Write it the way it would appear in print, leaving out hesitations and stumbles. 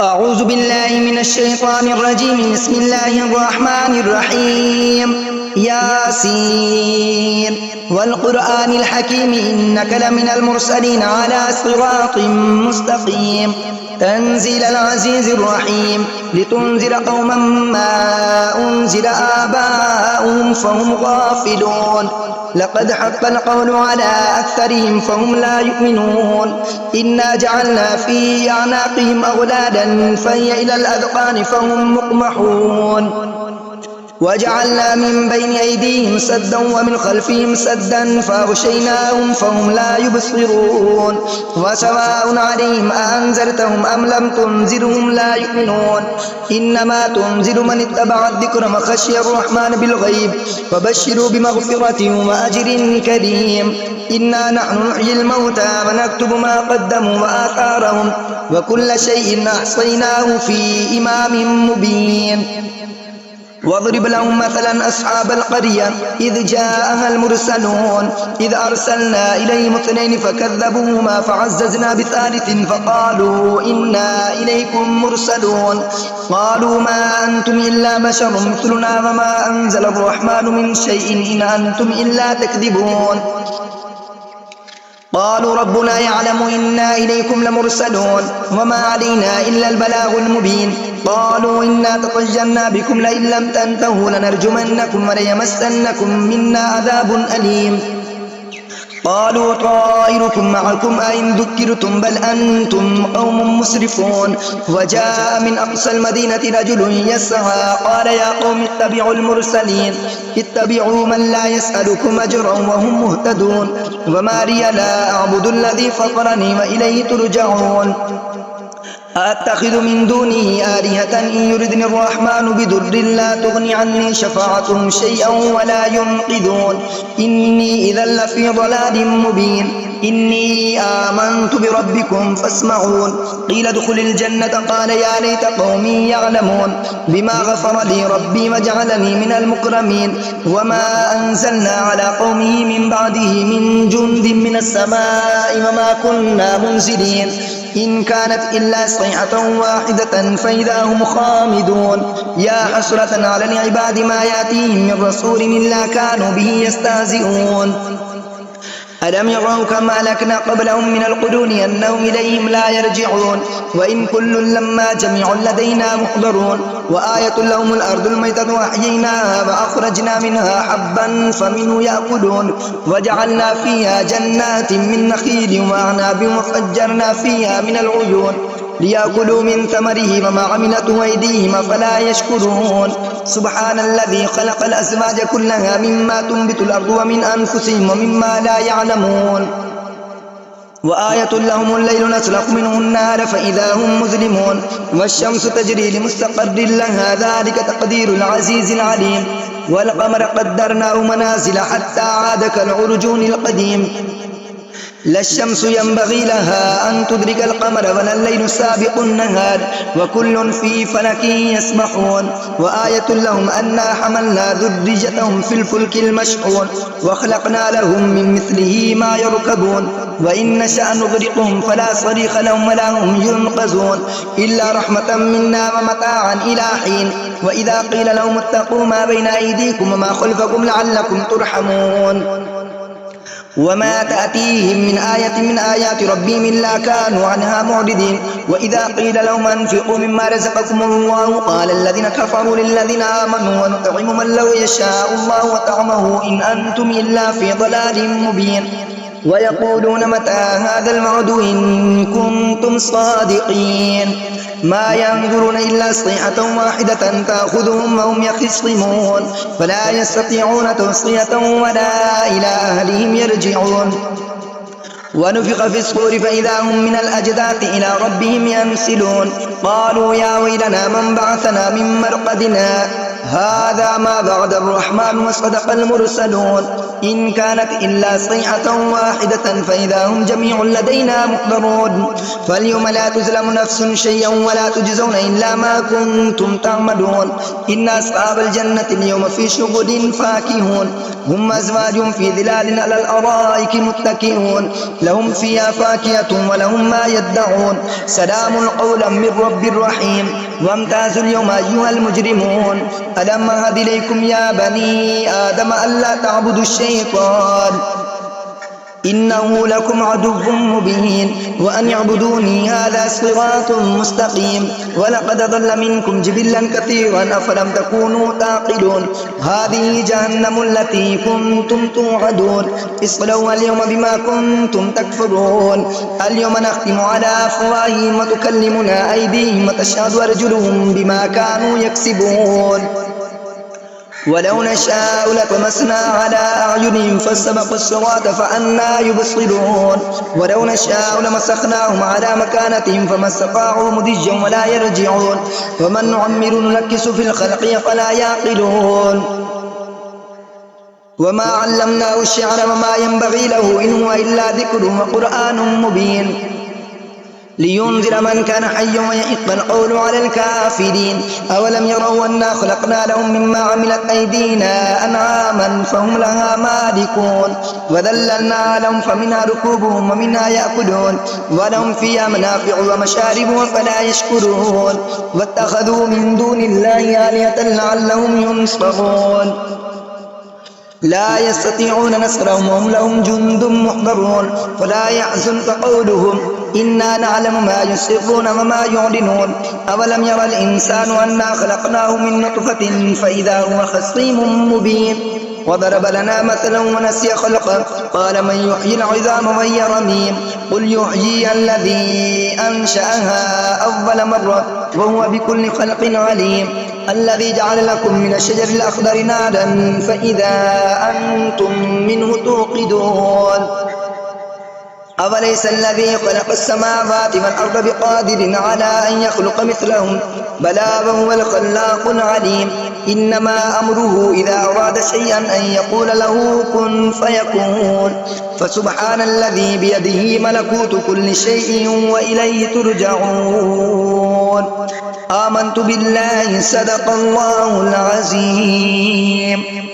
أعوذ بالله من الشيطان الرجيم. بسم الله الرحمن الرحيم. ياسين والقرآن الحكيم إنك لمن المرسلين على صراط مستقيم. تنزيل العزيز الرحيم لتنذر قوما ما أنزل آباؤهم فهم غافلون. لقد حق القول على أكثرهم فهم لا يؤمنون. إنا جعلنا في أعناقهم أغلالا فهي إلى الأذقان فهم مقمحون. وجعلنا من بين أيديهم سدا ومن خلفهم سدا فأغشيناهم فهم لا يبصرون. وسواء عليهم أأنذرتهم أم لم تنذرهم لا يؤمنون. إنما تنذر من اتبع الذكر وخشي الرحمن بالغيب فبشروا بمغفرة وأجر كريم. إنا نحن نحيي الموتى ونكتب ما قدموا وآثارهم وكل شيء أحصيناه في إمام مبين. واضرب لهم مثلا أصحاب القرية إذ جاءها المرسلون إذ أرسلنا إليهم اثنين فكذبوهما فعززنا بثالث فقالوا إنا إليكم مرسلون. قالوا ما أنتم إلا بشر مثلنا وما أنزل الرحمن من شيء إن أنتم إلا تكذبون. قالوا ربنا يعلم إنا إليكم لمرسلون وما علينا إلا البلاغ المبين. قالوا إنا تطيرنا بكم لئن لم تنتهوا لنرجمنكم وليمسنكم منا عذاب أليم. قالوا طائركم معكم أئن ذكرتم بل أنتم قوم مسرفون. وجاء من أقصى المدينة رجل يسعى قال يا قوم اتبعوا المرسلين اتبعوا من لا يسألكم أجرا وهم مهتدون. وما لي لا أعبد الذي فطرني وإليه ترجعون. أتخذ من دونه آلهة إن يردني الرحمن بضر لا تغني عني شفاعتهم شيئا ولا ينقذون. إني إذا لفي ضلال مبين. إني آمنت بربكم فاسمعون. قيل ادخل الجنة قال يا ليت قومي يعلمون بما غفر لي ربي وجعلني من المكرمين. وما أنزلنا على قومه من بعده من جند من السماء وما كنا منزلين. إن كانت إلا صيحة واحدة فإذا هم خامدون. يا حسرة على العباد ما يأتيهم من رسول إلا كانوا به يستهزئون. ألم يروا كما أهلكنا قبلهم من القرون أنهم إليهم لا يرجعون. وإن كل لما جميع لدينا محضرون. وآية لهم الأرض الميتة وأحييناها وأخرجنا منها حبا فمنه يأكلون. وجعلنا فيها جنات من نخيل وأعناب وفجرنا فيها من العيون ليأكلوا من ثمره وما عملته أيديهم فلا يشكرون. سبحان الذي خلق الأزواج كلها مما تنبت الأرض ومن أنفسهم ومما لا يعلمون. وآية لهم الليل نسلخ منه النار فإذا هم مظلمون. والشمس تجري لمستقر لها ذلك تقدير العزيز العليم. والقمر قدرناه منازل حتى عاد كالعرجون القديم. لا الشمس ينبغي لها أن تدرك القمر ولا الليل سابق النهار وكل في فلك يسبحون. وآية لهم أنا حملنا ذريتهم في الفلك المشحون وخلقنا لهم من مثله ما يركبون. وإن نشأ نغرقهم فلا صريخ لهم ولا هم ينقذون إلا رحمة منا ومتاعا إلى حين. وإذا قيل لهم اتقوا ما بين أيديكم وما خلفكم لعلكم ترحمون. وما تأتيهم من آية من آيات ربهم إلا كانوا عنها معرضين. وإذا قيل لهم أنفقوا مما رزقكم الله قال الذين كفروا للذين آمنوا ونطعم من لو يشاء الله وطعمه إن أنتم إلا في ضلال مبين. ويقولون متى هذا الوعد إن كنتم صادقين. ما ينظرون إلا صيحة واحدة تأخذهم وهم يخصمون فلا يستطيعون توصية ولا إلى أهلهم يرجعون. ونفخ في الصور فإذا هم من الأجداث إلى ربهم ينسلون. قالوا يا ويلنا من بعثنا من مرقدنا هذا ما بعد الرحمن وصدق المرسلون إن كانت إلا صيحة واحدة فإذا هم جميع لدينا محضرون فاليوم لا تظلم نفس شيئا ولا تجزون إلا ما كنتم تعملون إن أصحاب الجنة اليوم في شغل فاكهون هم أزواج في ظلال على الأرائك متكئون لهم فيها فاكهة ولهم ما يدعون سلام قولا من رب رحيم وامتازوا اليوم أيها المجرمون ألم أعهد إليكم يا بني آدم ألا تعبدوا الشيطان إنه لكم عدو مبين وأن اعبدوني هذا صراط مستقيم ولقد ضل منكم جبلا كثيرا أفلم تكونوا تعقلون هذه جهنم التي كنتم توعدون اصلوها اليوم بما كنتم تكفرون اليوم نختم على أفواههم وتكلمنا أيديهم وتشهد أرجلهم بما كانوا يكسبون ولو نشاء لطمسنا على أعينهم فاستبقوا الصراط فأنى يبصرون ولو نشاء لمسخناهم على مكانتهم فما استطاعوا مضجا ولا يرجعون ومن نعمر ننكس في الخلق فلا يعقلون وما علمناه الشعر وما ينبغي له إن هو إلا ذكر وقرآن مبين لينذر من كان حيا ويحق القول على الكافرين أولم يروا أنا خلقنا لهم مما عملت أيدينا أنعاما فهم لها مالكون وذللنا لهم فمنها ركوبهم ومنها يأكلون ولهم فيها منافع ومشارب وفلا يشكرون واتخذوا من دون الله آلهة لعلهم ينصرون لا يستطيعون نصرهم وهم لهم جند محضرون فلا يحزنك قولهم إنا نعلم ما يسرون وما يعلنون أولم يرى الإنسان أنا خلقناه من نطفة فإذا هو خصيم مبين وضرب لنا مثلا ونسي خلقه قال من يحيي العظام وهي رميم قل يحييها الذي أنشأها أول مرة وهو بكل خلق عليم الذي جعل لكم من الشجر الأخضر نارا فإذا أنتم منه توقدون أوليس الذي خلق السماوات والأرض بقادر على أن يخلق مثلهم بلى وهو الخلاق العليم إنما أمره إذا أراد شيئا أن يقول له كن فيكون فسبحان الذي بيده ملكوت كل شيء وإليه ترجعون آمنت بالله صدق الله العظيم.